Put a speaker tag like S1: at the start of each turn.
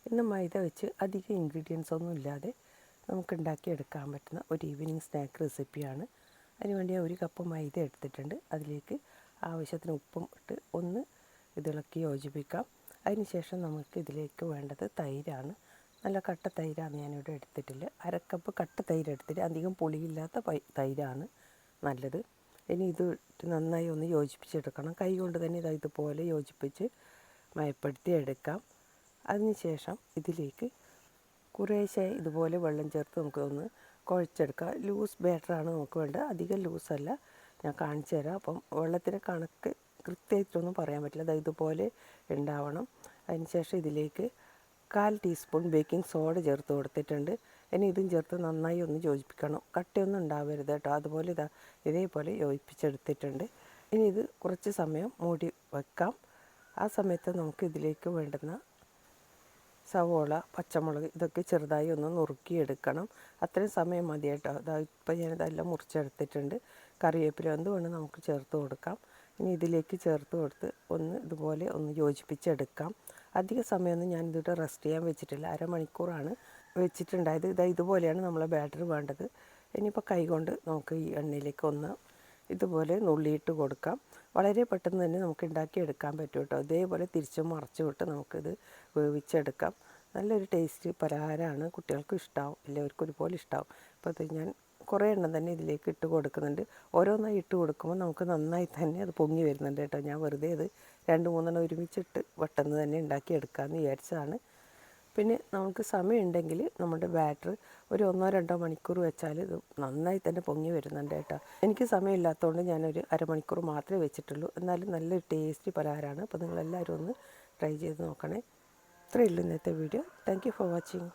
S1: ഇന്ന് മൈദ വെച്ച് അധികം ഇൻഗ്രീഡിയൻസ് ഒന്നും ഇല്ലാതെ നമുക്ക് ഉണ്ടാക്കിയെടുക്കാൻ പറ്റുന്ന ഒരു ഈവനിങ് സ്നാക്ക് റെസിപ്പിയാണ്. അതിനുവേണ്ടി ഞാൻ 1 കപ്പ് മൈദ എടുത്തിട്ടുണ്ട്. അതിലേക്ക് ആവശ്യത്തിന് ഉപ്പും ഇട്ട് ഒന്ന് ഇതിളക്കി യോജിപ്പിക്കാം. അതിനുശേഷം നമുക്ക് ഇതിലേക്ക് വേണ്ടത് തൈരാണ്. നല്ല കട്ട തൈരാണ് ഞാനിവിടെ എടുത്തിട്ടില്ല. 1/2 കപ്പ് കട്ട തൈര് എടുത്തിട്ട് അധികം പുളിയില്ലാത്ത തൈരാണ് നല്ലത്. ഇനി ഇത് നന്നായി ഒന്ന് യോജിപ്പിച്ചെടുക്കണം. കൈ കൊണ്ട് തന്നെ ഇതുപോലെ യോജിപ്പിച്ച് മയപ്പെടുത്തി എടുക്കാം. അതിനുശേഷം ഇതിലേക്ക് കുറേശ്ശെ ഇതുപോലെ വെള്ളം ചേർത്ത് നമുക്കൊന്ന് കുഴച്ചെടുക്കാം. ലൂസ് ബാറ്ററാണ് നമുക്ക് വേണ്ടത്, അധികം ലൂസല്ല. ഞാൻ കാണിച്ചു തരാം. അപ്പം വെള്ളത്തിൻ്റെ കണക്ക് കൃത്യമായിട്ടൊന്നും പറയാൻ പറ്റില്ല, ഇതുപോലെ ഉണ്ടാവണം. അതിനുശേഷം ഇതിലേക്ക് 1/4 ടീസ്പൂൺ ബേക്കിംഗ് സോഡ ചേർത്ത് കൊടുത്തിട്ടുണ്ട്. ഇനി ഇതും ചേർത്ത് നന്നായി ഒന്ന് യോജിപ്പിക്കണം. കട്ടയൊന്നും ഉണ്ടാവരുത് കേട്ടോ. അതുപോലെ ഇതേപോലെ യോജിപ്പിച്ചെടുത്തിട്ടുണ്ട്. ഇനി ഇത് കുറച്ച് സമയം മൂടി വെക്കാം. ആ സമയത്ത് നമുക്ക് ഇതിലേക്ക് വേണ്ടുന്ന സവോള, പച്ചമുളക് ഇതൊക്കെ ചെറുതായി ഒന്ന് നുറുക്കിയെടുക്കണം. അത്രയും സമയം മതി കേട്ടോ. ഇപ്പം ഞാനിതെല്ലാം മുറിച്ചെടുത്തിട്ടുണ്ട്. കറിവേപ്പില എന്തുകൊണ്ട് നമുക്ക് ചേർത്ത് കൊടുക്കാം. ഇനി ഇതിലേക്ക് ചേർത്ത് കൊടുത്ത് ഒന്ന് ഇതുപോലെ ഒന്ന് യോജിപ്പിച്ചെടുക്കാം. അധിക സമയമൊന്നും ഞാനിതിട്ട് റെസ്റ്റ് ചെയ്യാൻ വെച്ചിട്ടില്ല, അരമണിക്കൂറാണ് വെച്ചിട്ടുണ്ടായത്. ഇതുപോലെയാണ് നമ്മളെ ബാറ്റർ വേണ്ടത്. ഇനിയിപ്പോൾ കൈകൊണ്ട് നമുക്ക് ഈ എണ്ണയിലേക്ക് ഒന്ന് ഇതുപോലെ നുള്ളിയിട്ട് കൊടുക്കാം. വളരെ പെട്ടെന്ന് തന്നെ നമുക്ക് ഉണ്ടാക്കിയെടുക്കാൻ പറ്റും കേട്ടോ. ഇതേപോലെ തിരിച്ചും മറച്ചും ഇട്ട് നമുക്കിത് വേവിച്ചെടുക്കാം. നല്ലൊരു ടേസ്റ്റ് പലഹാരമാണ്. കുട്ടികൾക്കും ഇഷ്ടമാവും, എല്ലാവർക്കും ഒരുപോലെ ഇഷ്ടമാവും. അപ്പോൾ അത് ഞാൻ കുറേ എണ്ണം തന്നെ ഇതിലേക്ക് ഇട്ട് കൊടുക്കുന്നുണ്ട്. ഓരോന്നായി ഇട്ട് കൊടുക്കുമ്പോൾ നമുക്ക് നന്നായി തന്നെ അത് പൊങ്ങി വരുന്നുണ്ട് കേട്ടോ. ഞാൻ വെറുതെ ഇത് 2-3 ഒരുമിച്ചിട്ട് പെട്ടെന്ന് തന്നെ ഉണ്ടാക്കിയെടുക്കാമെന്ന് വിചാരിച്ചതാണ്. പിന്നെ നമുക്ക് സമയമുണ്ടെങ്കിൽ നമ്മുടെ ബാറ്റർ ഒരു 1-2 മണിക്കൂർ വെച്ചാൽ ഇത് നന്നായി തന്നെ പൊങ്ങി വരുന്നുണ്ട് കേട്ടോ. എനിക്ക് സമയമില്ലാത്തതുകൊണ്ട് ഞാനൊരു അരമണിക്കൂർ മാത്രമേ വെച്ചിട്ടുള്ളൂ. എന്നാലും നല്ലൊരു ടേസ്റ്റി പലഹാരമാണ്. അപ്പോൾ നിങ്ങളെല്ലാവരും ഒന്ന് ട്രൈ ചെയ്ത് നോക്കണേ. ഇത്രയേ ഉള്ളൂ ഇന്നത്തെ video. Thank you for watching.